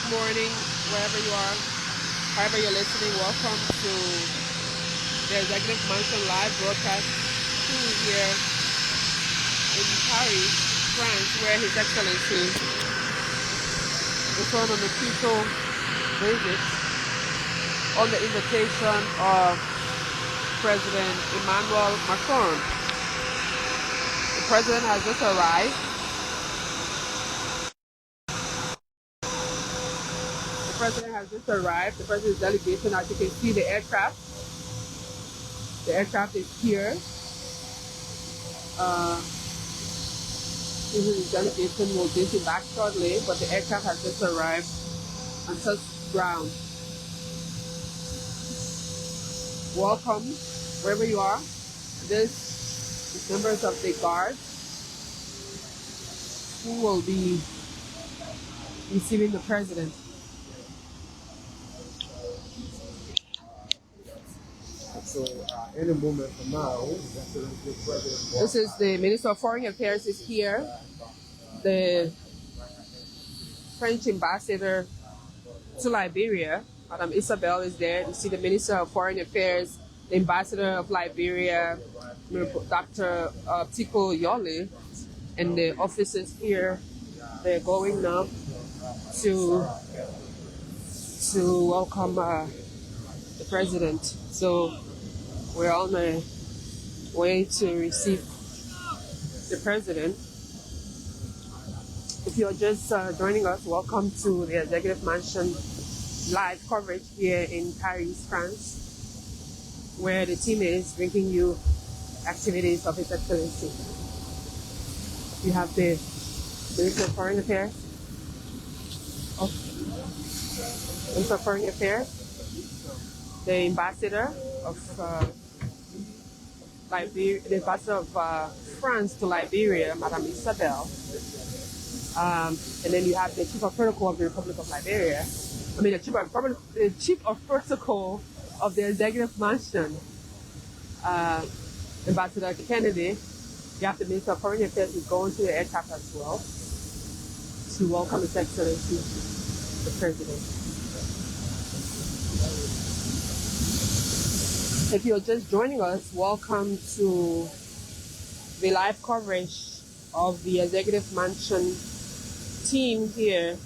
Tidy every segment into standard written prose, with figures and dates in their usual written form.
morning, wherever you are, however you're listening. Welcome to the Executive Mansion live broadcast here in Paris, France, where His Excellency is on an official visit on the invitation of President Emmanuel Macron. The president has just arrived. The president has just arrived. The president's delegation, as you can see, the aircraft. The aircraft is here. His delegation will get him back shortly, but the aircraft has just arrived and touched ground. Welcome, wherever you are. This is members of the guard who will be receiving the president. So, any moment from now, this is the Minister of Foreign Affairs is here. The French ambassador to Liberia, Madame Isabel, is there. You see the Minister of Foreign Affairs, the ambassador of Liberia, Dr. Tiko Yole, and the officers here. They're going now to welcome the president. So we're on the way to receive the president. If you're just joining us, welcome to the Executive Mansion live coverage here in Paris, France, where the team is bringing you activities of His Excellency. You have the Minister of Foreign Affairs, the ambassador of Liberia, the ambassador of France to Liberia, Madame Isabel. And then you have the Chief of Protocol of the Republic of Liberia. The Chief of Protocol of the Executive Mansion, Ambassador Kennedy. You have the Minister of Foreign Affairs who's going to the aircraft as well to welcome His Excellency, the President. If you're just joining us, welcome to the live coverage of the Executive Mansion team here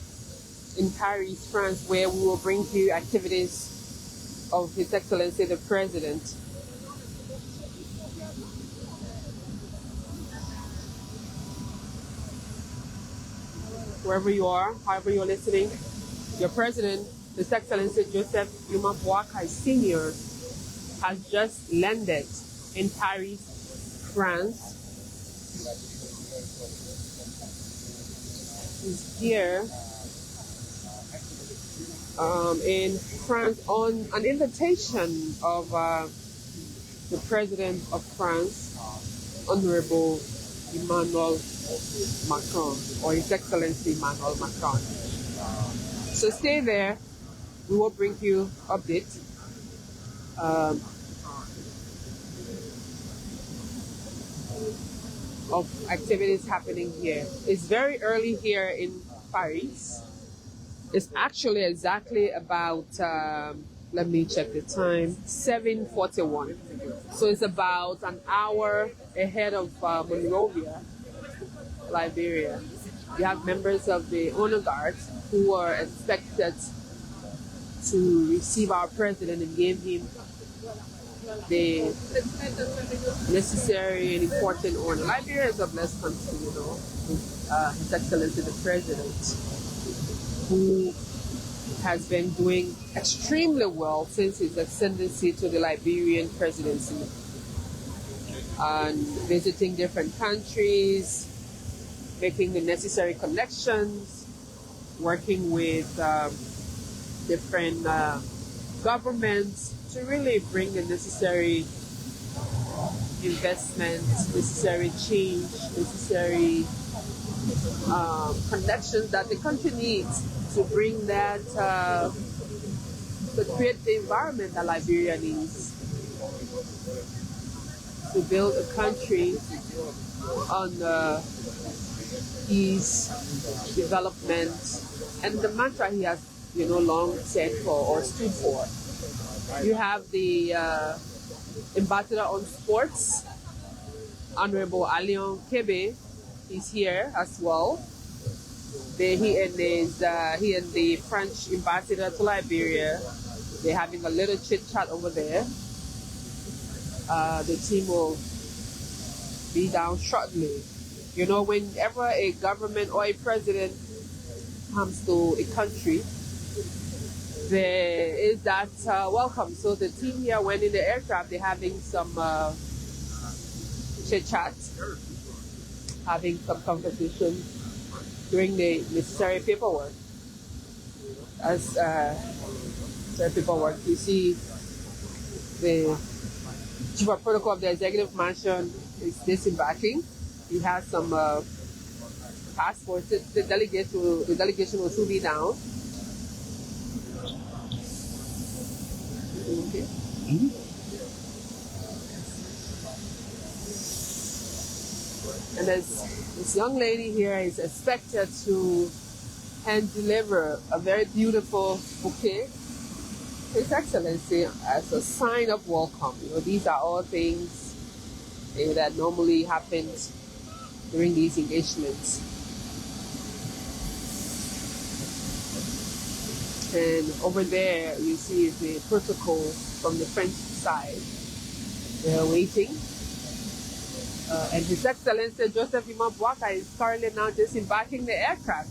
in Paris, France, where we will bring you activities of His Excellency the President. Wherever you are, however you're listening, your President, His Excellency Joseph Boakai Sr., has just landed in Paris, France. He's here in France on an invitation of the President of France, Honorable Emmanuel Macron, or His Excellency Emmanuel Macron. So stay there. We will bring you updates. Of activities happening here. It's very early here in Paris. It's actually exactly about, let me check the time, 7:41. So it's about an hour ahead of Monrovia, Liberia. You have members of the honor guards who are expected to receive our president and give him the necessary and important honor. Liberia is a blessed country, you know, with His Excellency the President, who has been doing extremely well since his ascendancy to the Liberian presidency, and visiting different countries, making the necessary connections, working with different governments to really bring the necessary investment, necessary change, necessary connections that the country needs to bring that, to create the environment that Liberia needs to build a country on peace, development, and the mantra he has, long said for or stood for. You have the ambassador on sports, Honorable Alion Kebe, is here as well. He and the French ambassador to Liberia, they're having a little chit chat over there. The team will be down shortly. Whenever a government or a president comes to a country, there is that welcome. So the team here went in the aircraft. They're having some chit chat, having some conversation, doing the necessary paperwork. As the paperwork, you see the chief of protocol of the executive mansion is disembarking. He has some passports. The delegation will soon be down. Okay. And this young lady here is expected to hand deliver a very beautiful bouquet to His Excellency as a sign of welcome. These are all things that normally happen during these engagements. And over there, you see the protocol from the French side. They're waiting. And His Excellency Joseph Emmanuel Boakai is currently now disembarking the aircraft.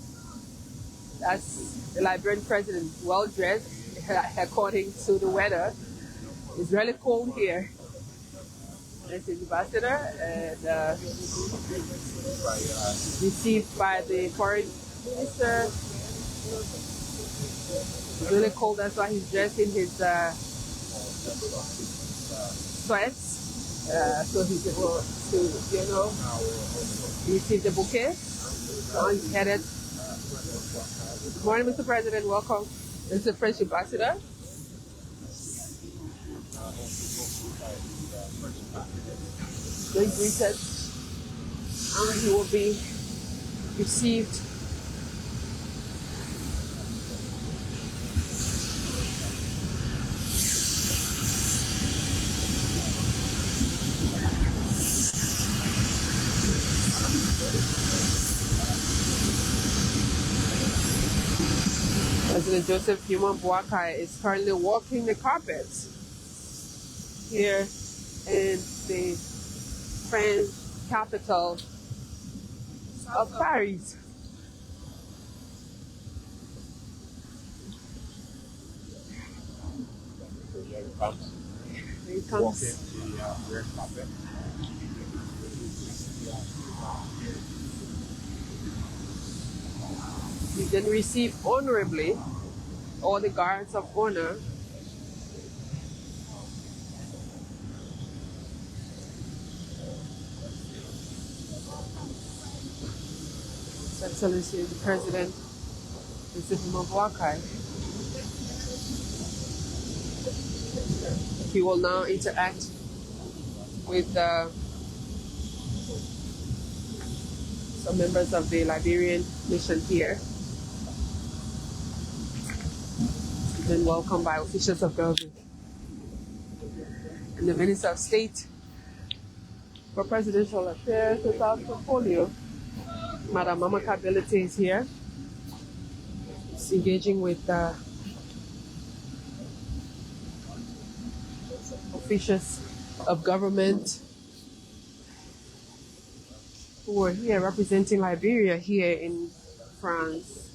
That's the Liberian president, well dressed according to the weather. It's really cold here. That's the ambassador, and received by the foreign minister. It's really cold, that's why he's dressed in his sweats. So he's able to, receive the bouquet. Now he's headed. Good morning, Mr. President. Welcome. This is the French ambassador. Being greeted. And he will be received. President Joseph Emmanuel Boakai is currently walking the carpets here in the French capital of Paris. So here he comes. Here he comes. Walking the red carpet. He then received honorably all the guards of honor. His Excellency the President, Joseph Emmanuel Boakai. He will now interact with some members of the Liberian mission here. Been welcomed by officials of government and the Minister of State for Presidential Affairs without portfolio. Madam Mama Kability is here. She's engaging with officials of government who are here representing Liberia here in France.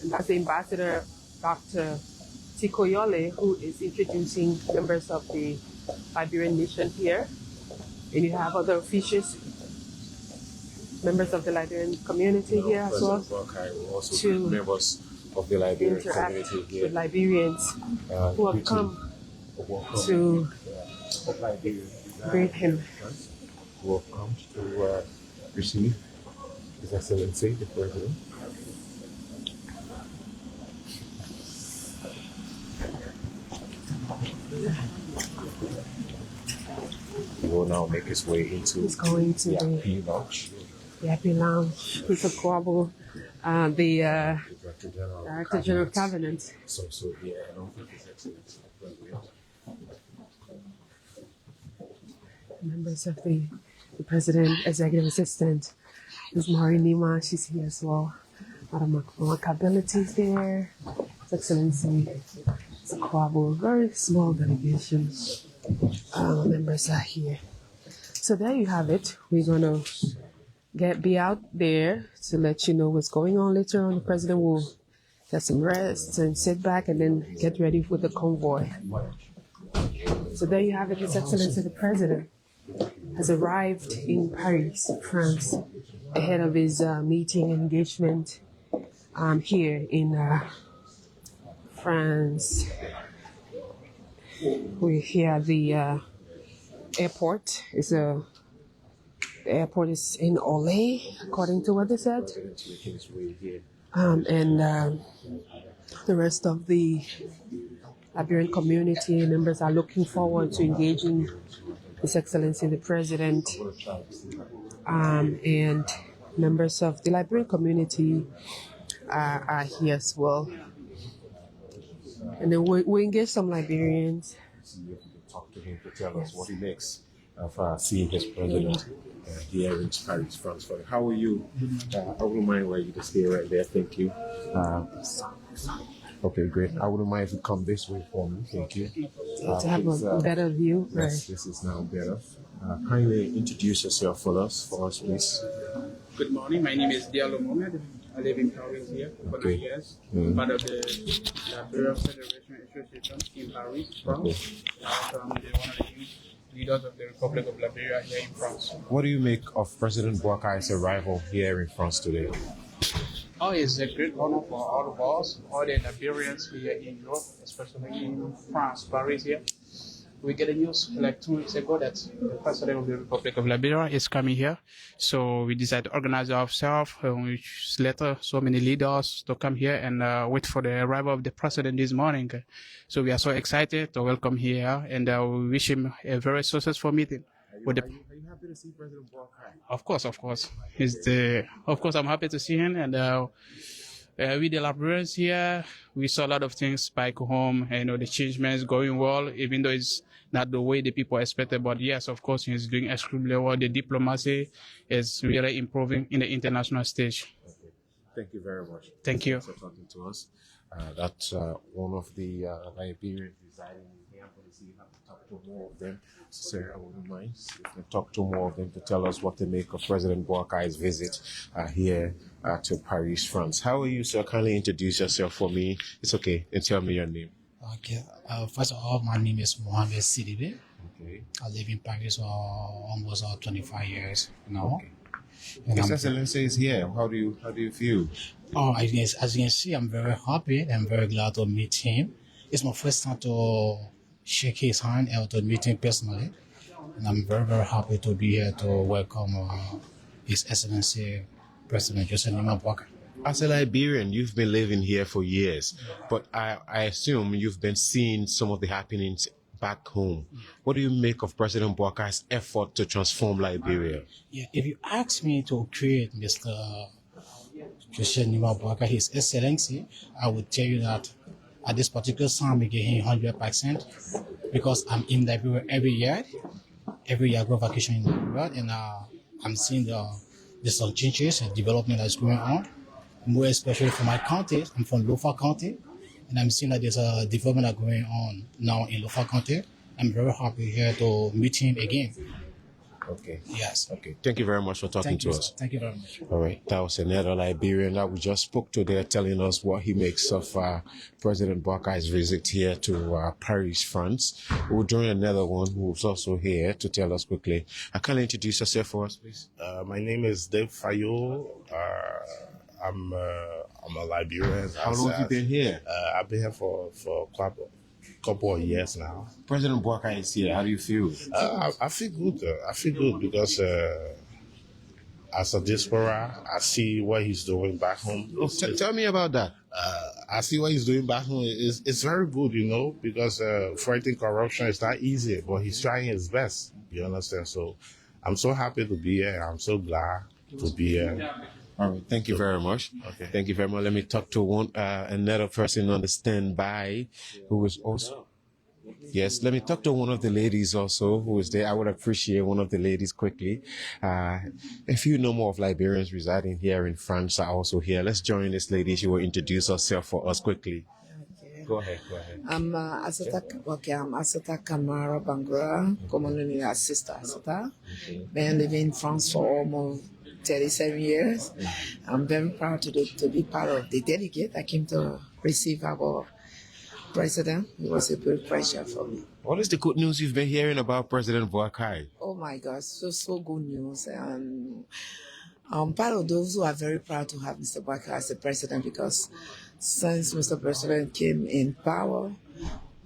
And that's the ambassador, Dr. Tikoyole, who is introducing members of the Liberian mission here. And you have other officials, members of the Liberian community here as well. Boakai will also to members of the Liberian community here. With Liberians who have come to greet him. Who have come to receive His Excellency the President. He will now make his way into He's going to the the P lounge. the Happy Lounge, Peter Kwabo, the Director General of Cabinet. So here, I don't think His Excellency the President. Members of the President, Executive Assistant, Ms. Maureen Nima, she's here as well. Madam Macron Ability is there. His Excellency Kwabo, very small delegation. Members are here. So there you have it. We're gonna be out there to let you know what's going on later on. The President will get some rest and sit back and then get ready for the convoy. So there you have it. His Excellency the President has arrived in Paris, France, ahead of his meeting engagement here in France. We're here at the airport. The airport is in Ole, according to what they said. And the rest of the Liberian community members are looking forward to engaging His Excellency the President, and members of the Liberian community are here as well. And then we engage some Liberians. See if we can talk to him to tell us what he makes of seeing his president here in Paris, France. How are you? I wouldn't mind where you just stay right there. Thank you. Okay, great. I wouldn't mind if you come this way for me. Thank you. To have a better view. Yes, Right. this is now better. Kindly introduce yourself for us, please. Good morning. My name is Diallo Mohamed. I live in Paris here for 9 years. Part of the Liberian Federation Association in Paris, France. So I'm one of the youth leaders of the Republic of Liberia here in France. What do you make of President Boakai's arrival here in France today? Oh, it's a great honor for all of us, all the Liberians here in Europe, especially in France, Paris here. We get a news like 2 weeks ago that the President of the Republic of Liberia is coming here. So we decided to organize ourselves. We let so many leaders to come here and wait for the arrival of the President this morning. So we are so excited to welcome here, and we wish him a very successful meeting. Are you happy to see President Boakai? Of course. Of course, I'm happy to see him, and with the Liberians here, we saw a lot of things back home. The changements going well, even though it's not the way the people expected. But yes, of course, he's doing extremely well. The diplomacy is really improving in the international stage. Okay. Thank you very much. Thank you. Thanks for talking to us. That's one of the Liberians residing here. I'm going to see if I can talk to more of them. Sir, I wouldn't mind if we talk to more of them to tell us what they make of President Boakai's visit here to Paris, France. How are you, sir? Kindly introduce yourself for me. It's okay. And tell me your name. Okay. First of all, my name is Mohamed Sidibe. Okay. I live in Paris for almost 25 years now. Okay. And His Excellency is here. How do you feel? As you can see, I'm very happy and very glad to meet him. It's my first time to shake his hand and to meet him personally. And I'm very, very happy to be here to welcome His Excellency President Joseph Boakai. As a Liberian, you've been living here for years, but I assume you've been seeing some of the happenings back home. What do you make of President Boakai's effort to transform Liberia? Yeah, if you ask me to create Mr. Joseph Boakai, His Excellency, I would tell you that at this particular time, we get him 100% because I'm in Liberia every year. Every year I go vacation in Liberia, and I'm seeing there's some changes and development that's going on. More especially for my county, I'm from Lofa County, and I'm seeing that there's a development that's going on now in Lofa County. I'm very happy here to meet him again. Okay. Yes. Okay. Thank you very much for talking to us. Thank you very much. All right. That was another Liberian that we just spoke to there, telling us what he makes of President Boakai's visit here to Paris, France. We'll join another one who's also here to tell us quickly. Can you introduce yourself for us, please? My name is Dave Fayo. I'm a Liberian. How long have you been here? I've been here for quite a couple of years now. President Boakai is here. How do you feel? I feel good. I feel good because as a diaspora, I see what he's doing back home. Tell me about that. I see what he's doing back home. It's very good, because fighting corruption is not easy, but he's trying his best. You understand? So I'm so happy to be here. I'm so glad. to be here. All right, thank you very much. Okay. Thank you very much. Let me talk to another person on the standby who is also. Yes, let me talk to one of the ladies also who is there. I would appreciate one of the ladies quickly. If you know more of Liberians residing here in France are also here, let's join this lady. She will introduce herself for us quickly. Okay. Go ahead. I'm Asata Kamara Bangura, commonly as Sister Asata. Been living in France for almost 37 years. I'm very proud to be part of the delegate. I came to receive our president. It was a great pleasure for me. What is the good news you've been hearing about President Boakai? Oh my gosh, so good news. And I'm part of those who are very proud to have Mr. Boakai as the president, because since Mr. President came in power,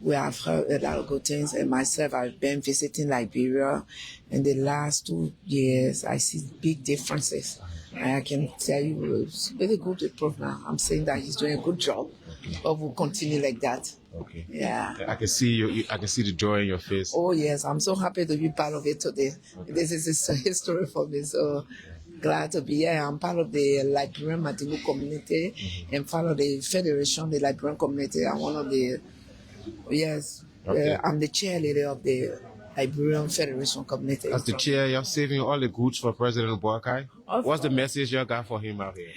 we have heard a lot of good things. And myself, I've been visiting Liberia. In the last 2 years, I see big differences. And I can tell you, it's really good improvement. I'm saying that he's doing a good job, but we'll continue like that. Okay. Yeah. I can see you. I can see the joy in your face. Oh yes, I'm so happy to be part of it today. Okay. This is a history for me. So glad to be here. I'm part of the Liberian Madibu community and part of the Federation, the Liberian community. I'm one of the, I'm the chairleader of the Liberian Federation community. As the chair, you're saving all the goods for President Boakai. Of What's the message you got for him out here?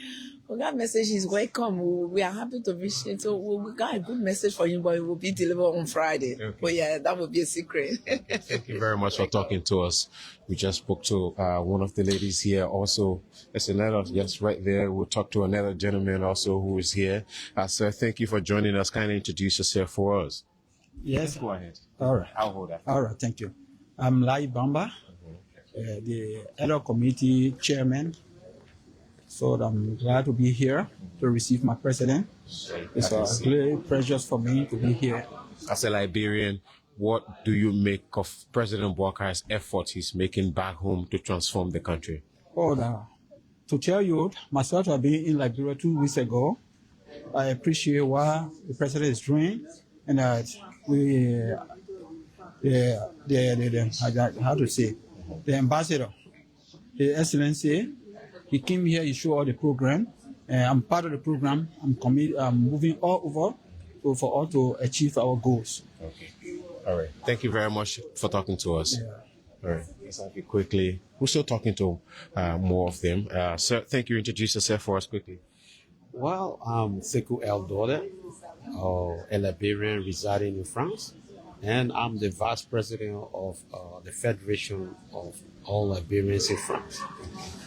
We got message is welcome. We are happy to visit him. So we got a good message for him, but it will be delivered on Friday. Okay. But yeah, that will be a secret. Thank you very much for talking to us. We just spoke to one of the ladies here also. There's another, yes, right there. We'll talk to another gentleman also who is here. Sir, thank you for joining us. Kindly introduce yourself for us. Yes. Go ahead. All right. I'll hold that. All right. Thank you. I'm Lai Bamba, the Elder Committee Chairman. So I'm glad to be here to receive my president. It's a great pleasure for me to be here. As a Liberian, what do you make of President Boakai's effort he's making back home to transform the country? To tell you, myself, I've been in Liberia 2 weeks ago. I appreciate what the president is doing, and that the ambassador, His Excellency, he came here, he showed all the program, and I'm part of the program. I'm moving all over for us to achieve our goals. Okay. All right. Thank you very much for talking to us. Yeah. All right. Let's have you quickly. We're still talking to more of them. Sir, thank you. Introduce yourself for us quickly. Well, I'm Sekou Eldore, a Liberian residing in France, and I'm the vice president of the Federation of all Liberians in France.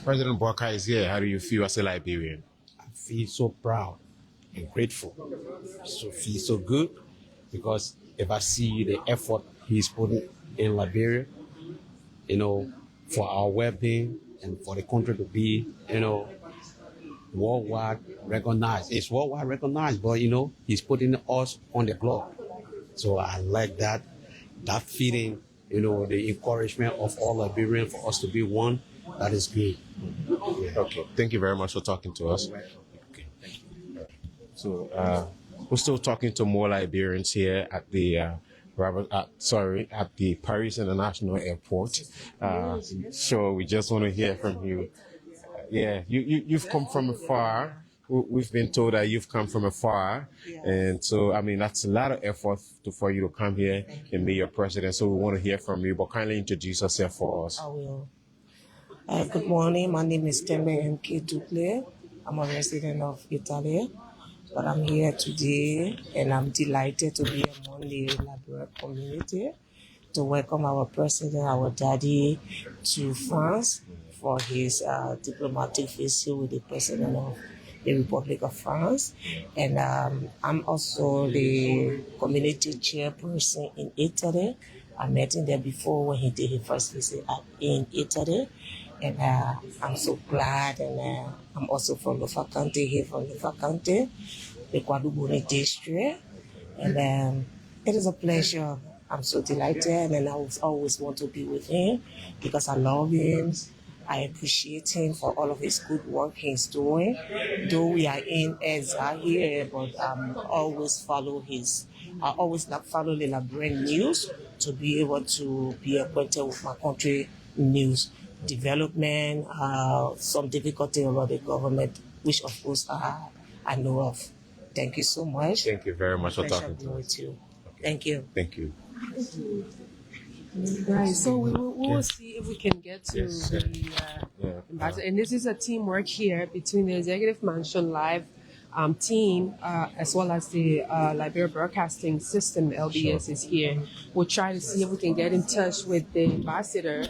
President Boakai is here. How do you feel as a Liberian? I feel so proud and grateful. Feel so good, because if I see the effort he's putting in Liberia, for our well-being and for the country to be, worldwide recognized. It's worldwide recognized, but he's putting us on the globe. So I like that feeling, the encouragement of all Liberians for us to be one. That is good. Yeah. Okay. Thank you very much for talking to us. Okay. Thank you. So we're still talking to more Liberians here at the at the Paris International Airport. So we just want to hear from you. You've come from afar. We've been told that you've come from afar, and so that's a lot of effort for you to come here and meet your president. So we want to hear from you, but kindly introduce yourself for us. I will. Good morning. My name is Tembe M.K. Duple. I'm a resident of Italy, but I'm here today, and I'm delighted to be among the Liberian community to welcome our president, our daddy, to France for his diplomatic visit with the president of the Republic of France. And I'm also the community chairperson in Italy. I met him there before when he did his first visit in Italy. And I'm so glad, and I'm also from Lofa County, here from Lofa County, the Kwadubuni district. And it is a pleasure. I'm so delighted, and I always want to be with him because I love him. I appreciate him for all of his good work he's doing. Though we are in exile here, but I always follow the Liberian news to be able to be acquainted with my country news. development, some difficulty about the government, which of course I know of. Thank you so much. Thank you very much for Pleasure talking being to with us. you. Thank you. Thank you. Right, so we will see if we can get to Yes, the ambassador. And this is a teamwork here between the Executive Mansion Live team as well as the Liberia Broadcasting System, LBS, is here. We'll try to see if we can get in touch with the ambassador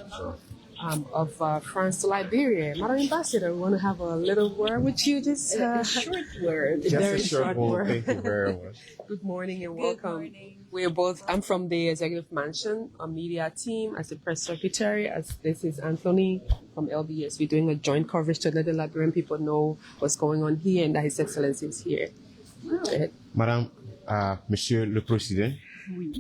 of France to Liberia. Madam Ambassador, we want to have a little word with you. Just A short word. a very short word. Thank you very much. Good morning and welcome. Good morning. I'm from the Executive Mansion, a media team as the press secretary. As this is Anthony from LBS. We're doing a joint coverage to let the Liberian people know what's going on here and that His Excellency is here. Go ahead. Madam, Monsieur le Président,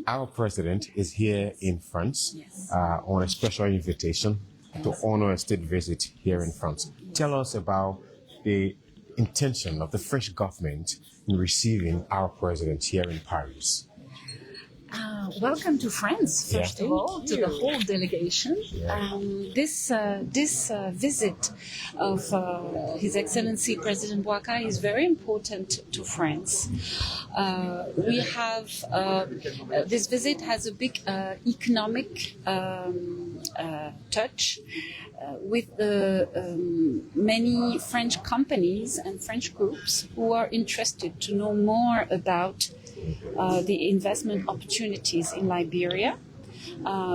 our president is here in France on a special invitation to honor a state visit here in France. Tell us about the intention of the French government in receiving our president here in Paris. Welcome to France, first of all, to the whole delegation. This visit of His Excellency President Boakai is very important to France. We have this visit has a big economic touch. With many French companies and French groups who are interested to know more about the investment opportunities in Liberia.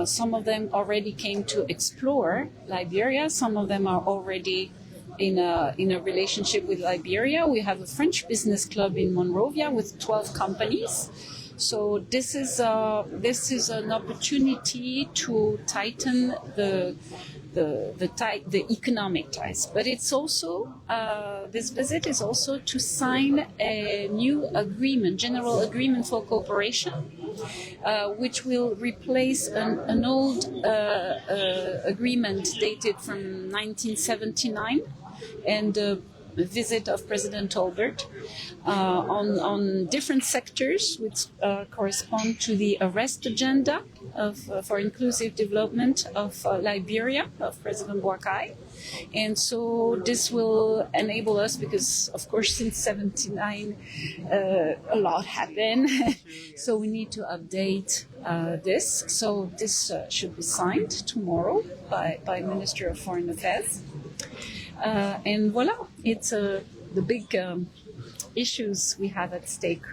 Some of them already came to explore Liberia. Some of them are already in a relationship with Liberia. We have a French business club in Monrovia with 12 companies. So this is an opportunity to tighten the economic ties, but it's also this visit is also to sign a new agreement, general agreement for cooperation, which will replace an old agreement dated from 1979, and the visit of President Tolbert on different sectors which correspond to the arrest agenda for inclusive development of Liberia, of President Boakai. And so this will enable us, because of course since 79 a lot happened, so we need to update this. So this should be signed tomorrow by Minister of Foreign Affairs. And voila, it's the big issues we have at stake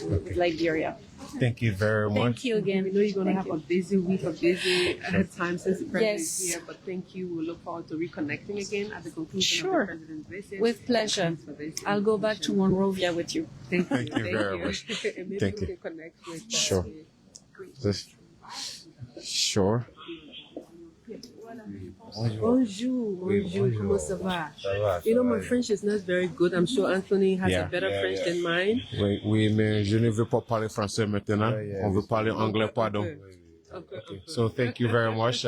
with Liberia. Thank you very much. Thank you again. We know you're going to have a busy week, a busy time since the president Yes. is here, but thank you. We look forward to reconnecting again at the conclusion Sure. of the president's visit. With pleasure. Thanks for this I'll go back to Monrovia with you. Thank you. Thank you very much. And maybe Thank we you. can connect with Sure. Sure. Bonjour, comment ça va? You know, my French is not very good. I'm sure Anthony has a better French than mine. Oui, mais je ne veux pas parler français maintenant. On veut parler anglais, pardon. Okay. So thank you very much.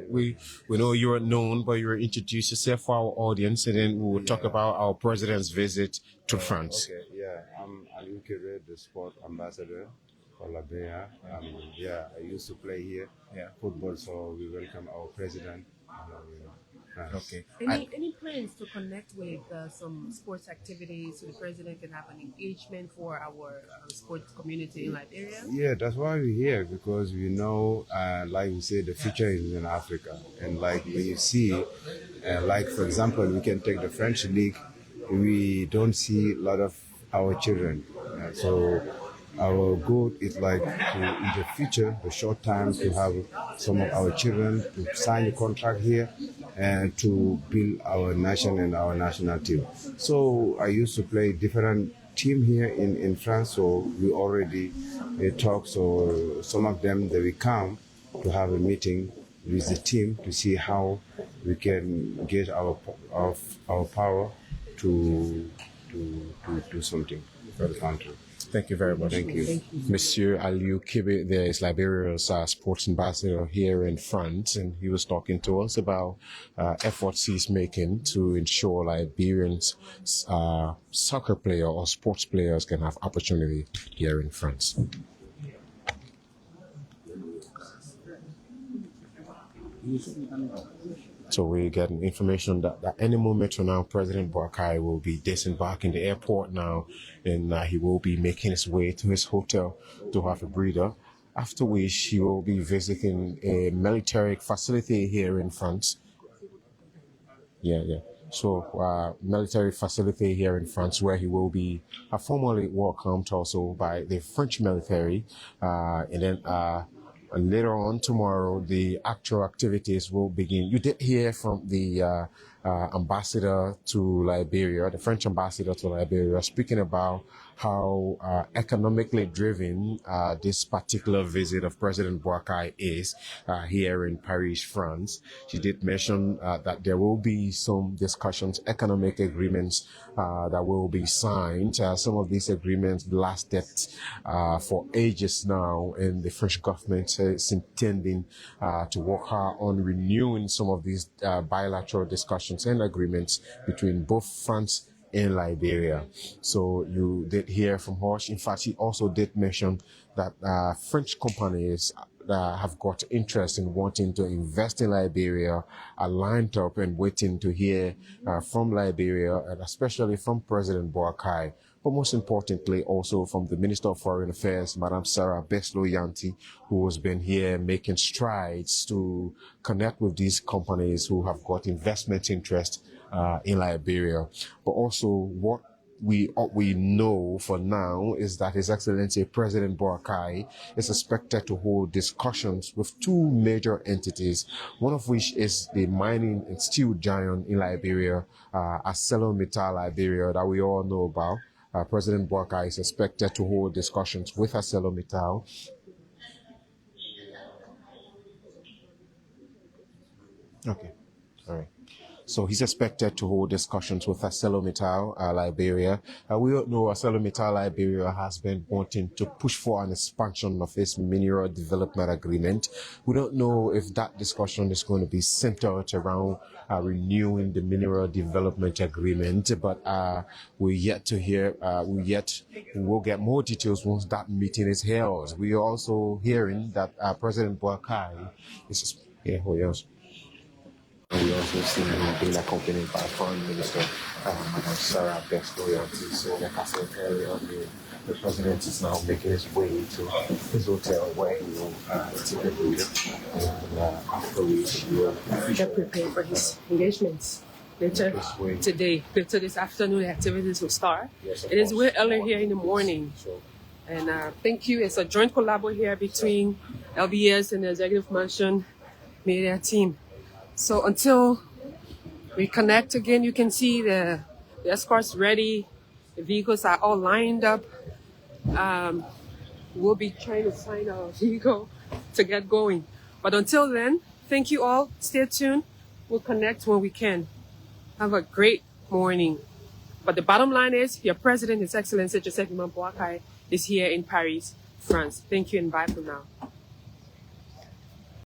We know you're known, but you will introduce yourself for our audience, and then we will talk about our president's visit to France. Okay, I'm Aliou Kere, the sport ambassador for Liberia. I used to play here, football, so we welcome our president. Okay. Any plans to connect with some sports activities so the president can have an engagement for our sports community in Liberia? Yeah, that's why we're here, because we know, like we say, the future is in Africa. And like when you see, like for example, we can take the French league, we don't see a lot of our children. So our goal is like to, in the future, the short time, to have some of our children to sign a contract here and to build our nation and our national team. So I used to play different team here in France, so we already talk. So some of them, they will come to have a meeting with the team to see how we can get our power to do something for the country. Thank you very much. Thank you. Monsieur Aliou Kebe, there is Liberia's sports ambassador here in France, and he was talking to us about efforts he's making to ensure Liberians soccer players or sports players can have opportunity here in France. So we're getting information that any moment from now, President Boakai will be disembarking the airport now, and he will be making his way to his hotel to have a breather. After which he will be visiting a military facility here in France. So military facility here in France where he will be formally welcomed also by the French military. And then later on tomorrow, the actual activities will begin. You did hear from the ambassador to Liberia, the French ambassador to Liberia, speaking about how economically driven this particular visit of President Boakai is here in Paris, France. She did mention that there will be some discussions, economic agreements that will be signed. Some of these agreements lasted for ages now, and the French government is intending to work hard on renewing some of these bilateral discussions and agreements between both France in Liberia. So you did hear from Horsh. In fact, he also did mention that French companies have got interest in wanting to invest in Liberia are lined up and waiting to hear from Liberia, and especially from President Boakai, but most importantly also from the Minister of Foreign Affairs, Madam Sarah Beslo-Yanti, who has been here making strides to connect with these companies who have got investment interest in Liberia. But also what we know for now is that His Excellency President Boakai is expected to hold discussions with two major entities, one of which is the mining and steel giant in Liberia, ArcelorMittal Liberia, that we all know about. President Boakai is expected to hold discussions with ArcelorMittal. Okay, all right. So he's expected to hold discussions with ArcelorMittal Liberia. We all know ArcelorMittal Liberia has been wanting to push for an expansion of its mineral development agreement. We don't know if that discussion is going to be centered around renewing the mineral development agreement, but we're yet to hear, we'll get more details once that meeting is held. We are also hearing that President Boakai is, who else? We also see him being accompanied by Foreign Minister Madam Sarah Beslo-Yanti. So like I said earlier, the president is now making his way to his hotel where he will take a breather. And after which he will get prepared for his engagements. Later today, later this afternoon, the activities will start. Yes, it is way early here in the morning. And thank you. It's a joint collabo here between LBS and the Executive Mansion media team. So until we connect again, you can see the escorts ready. The vehicles are all lined up. We'll be trying to find our vehicle to get going. But until then, thank you all. Stay tuned. We'll connect when we can. Have a great morning. But the bottom line is, your president, His Excellency Joseph Boakai, is here in Paris, France. Thank you and bye for now.